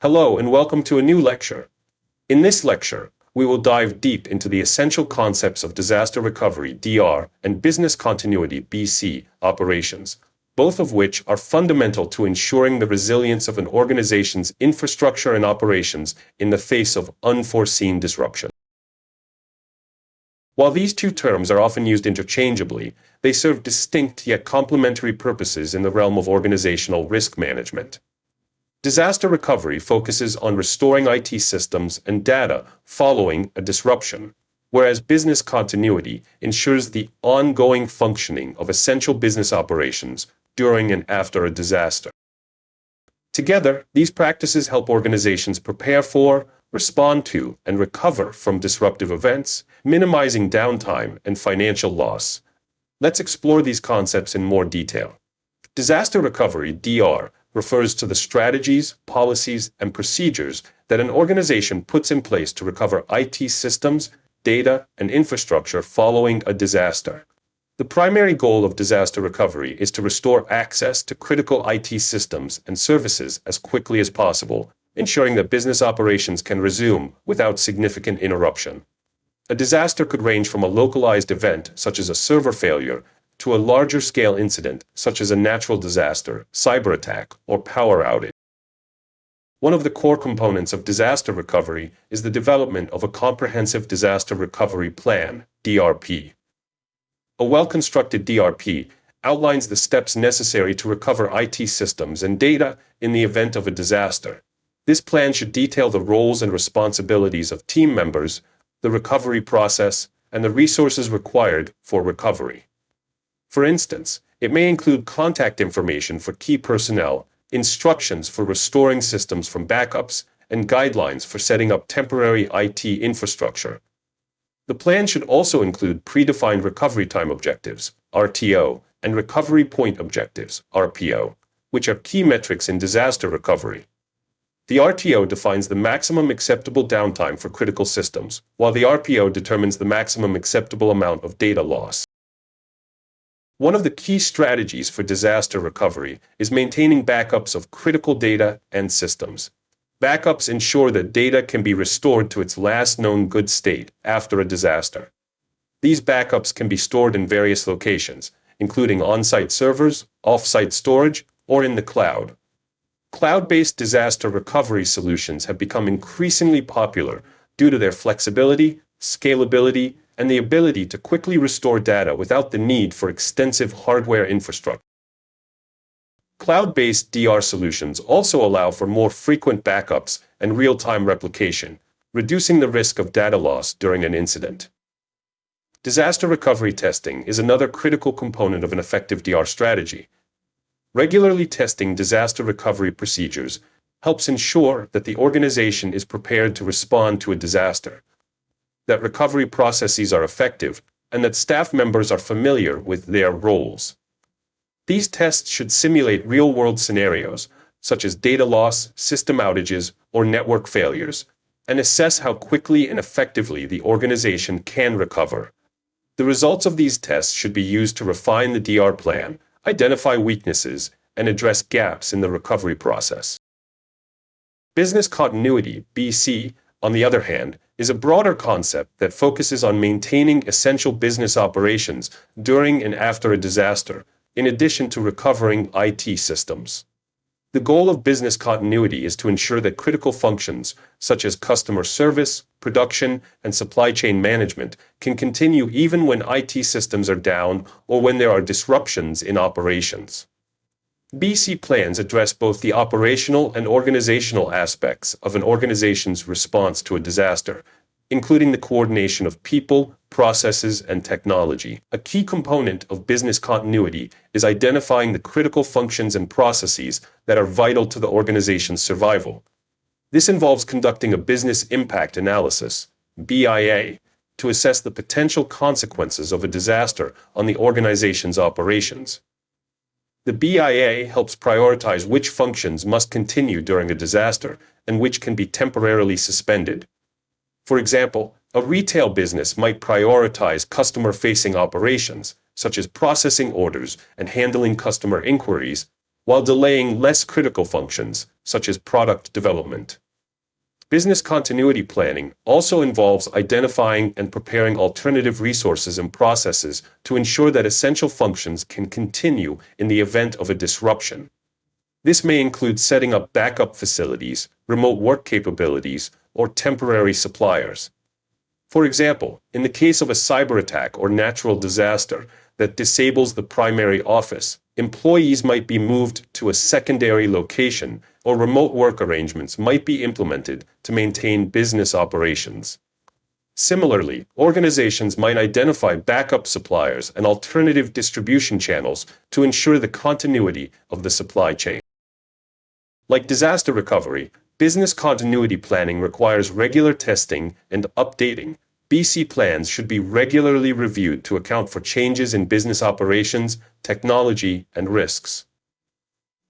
Hello and welcome to a new lecture. In this lecture, we will dive deep into the essential concepts of disaster recovery (DR) and business continuity (BC) operations, both of which are fundamental to ensuring the resilience of an organization's infrastructure and operations in the face of unforeseen disruption. While these two terms are often used interchangeably, they serve distinct yet complementary purposes in the realm of organizational risk management. Disaster recovery focuses on restoring IT systems and data following a disruption, whereas business continuity ensures the ongoing functioning of essential business operations during and after a disaster. Together, these practices help organizations prepare for, respond to, and recover from disruptive events, minimizing downtime and financial loss. Let's explore these concepts in more detail. Disaster recovery (DR) refers to the strategies, policies, and procedures that an organization puts in place to recover IT systems, data, and infrastructure following a disaster. The primary goal of disaster recovery is to restore access to critical IT systems and services as quickly as possible, ensuring that business operations can resume without significant interruption. A disaster could range from a localized event, such as a server failure, to a larger-scale incident, such as a natural disaster, cyber attack, or power outage. One of the core components of disaster recovery is the development of a comprehensive disaster recovery plan, DRP. A well-constructed DRP outlines the steps necessary to recover IT systems and data in the event of a disaster. This plan should detail the roles and responsibilities of team members, the recovery process, and the resources required for recovery. For instance, it may include contact information for key personnel, instructions for restoring systems from backups, and guidelines for setting up temporary IT infrastructure. The plan should also include predefined recovery time objectives, RTO, and recovery point objectives, RPO, which are key metrics in disaster recovery. The RTO defines the maximum acceptable downtime for critical systems, while the RPO determines the maximum acceptable amount of data loss. One of the key strategies for disaster recovery is maintaining backups of critical data and systems. Backups ensure that data can be restored to its last known good state after a disaster. These backups can be stored in various locations, including on-site servers, off-site storage, or in the cloud. Cloud-based disaster recovery solutions have become increasingly popular due to their flexibility, scalability, and the ability to quickly restore data without the need for extensive hardware infrastructure. Cloud-based DR solutions also allow for more frequent backups and real-time replication, reducing the risk of data loss during an incident. Disaster recovery testing is another critical component of an effective DR strategy. Regularly testing disaster recovery procedures helps ensure that the organization is prepared to respond to a disaster, that recovery processes are effective, and that staff members are familiar with their roles. These tests should simulate real-world scenarios, such as data loss, system outages, or network failures, and assess how quickly and effectively the organization can recover. The results of these tests should be used to refine the DR plan, identify weaknesses, and address gaps in the recovery process. Business continuity, BC, on the other hand, is a broader concept that focuses on maintaining essential business operations during and after a disaster, in addition to recovering IT systems. The goal of business continuity is to ensure that critical functions, such as customer service, production, and supply chain management, can continue even when IT systems are down or when there are disruptions in operations. BC plans address both the operational and organizational aspects of an organization's response to a disaster, including the coordination of people, processes, and technology. A key component of business continuity is identifying the critical functions and processes that are vital to the organization's survival. This involves conducting a business impact analysis, BIA, to assess the potential consequences of a disaster on the organization's operations. The BIA helps prioritize which functions must continue during a disaster and which can be temporarily suspended. For example, a retail business might prioritize customer-facing operations, such as processing orders and handling customer inquiries, while delaying less critical functions, such as product development. Business continuity planning also involves identifying and preparing alternative resources and processes to ensure that essential functions can continue in the event of a disruption. This may include setting up backup facilities, remote work capabilities, or temporary suppliers. For example, in the case of a cyber attack or natural disaster that disables the primary office, employees might be moved to a secondary location, or remote work arrangements might be implemented to maintain business operations. Similarly, organizations might identify backup suppliers and alternative distribution channels to ensure the continuity of the supply chain. Like disaster recovery, business continuity planning requires regular testing and updating. BC plans should be regularly reviewed to account for changes in business operations, technology, and risks.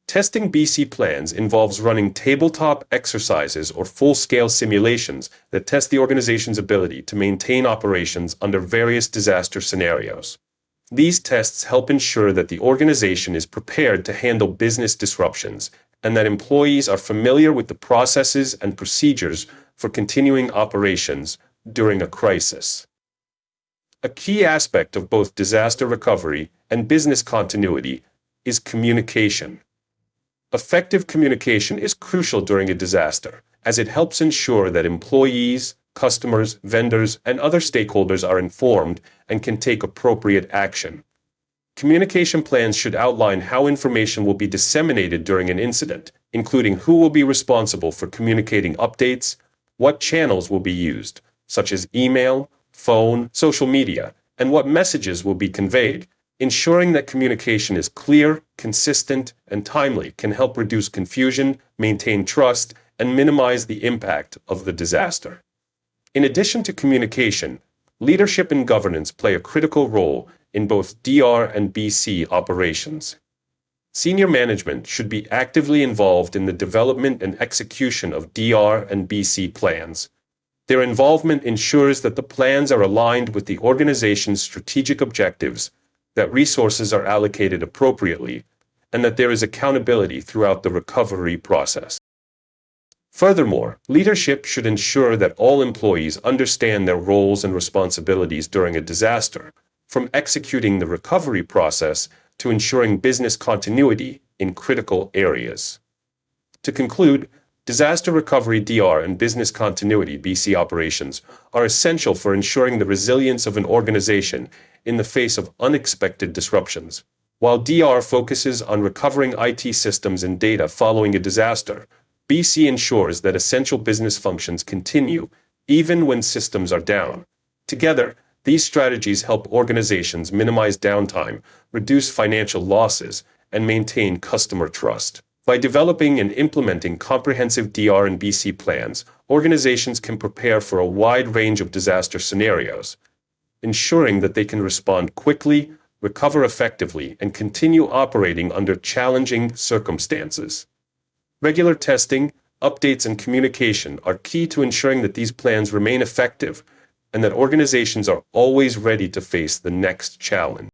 Testing BC plans involves running tabletop exercises or full-scale simulations that test the organization's ability to maintain operations under various disaster scenarios. These tests help ensure that the organization is prepared to handle business disruptions and that employees are familiar with the processes and procedures for continuing operations during a crisis. A key aspect of both disaster recovery and business continuity is communication. Effective communication is crucial during a disaster, as it helps ensure that employees, customers, vendors, and other stakeholders are informed and can take appropriate action. Communication plans should outline how information will be disseminated during an incident, including who will be responsible for communicating updates, what channels will be used, such as email, phone, social media, and what messages will be conveyed. Ensuring that communication is clear, consistent, and timely can help reduce confusion, maintain trust, and minimize the impact of the disaster. In addition to communication, leadership and governance play a critical role in both DR and BC operations. Senior management should be actively involved in the development and execution of DR and BC plans. Their involvement ensures that the plans are aligned with the organization's strategic objectives, that resources are allocated appropriately, and that there is accountability throughout the recovery process. Furthermore, leadership should ensure that all employees understand their roles and responsibilities during a disaster, from executing the recovery process to ensuring business continuity in critical areas. To conclude, disaster recovery DR and business continuity BC operations are essential for ensuring the resilience of an organization in the face of unexpected disruptions. While DR focuses on recovering IT systems and data following a disaster, BC ensures that essential business functions continue even when systems are down. Together, these strategies help organizations minimize downtime, reduce financial losses, and maintain customer trust. By developing and implementing comprehensive DR and BC plans, organizations can prepare for a wide range of disaster scenarios, ensuring that they can respond quickly, recover effectively, and continue operating under challenging circumstances. Regular testing, updates, and communication are key to ensuring that these plans remain effective and that organizations are always ready to face the next challenge.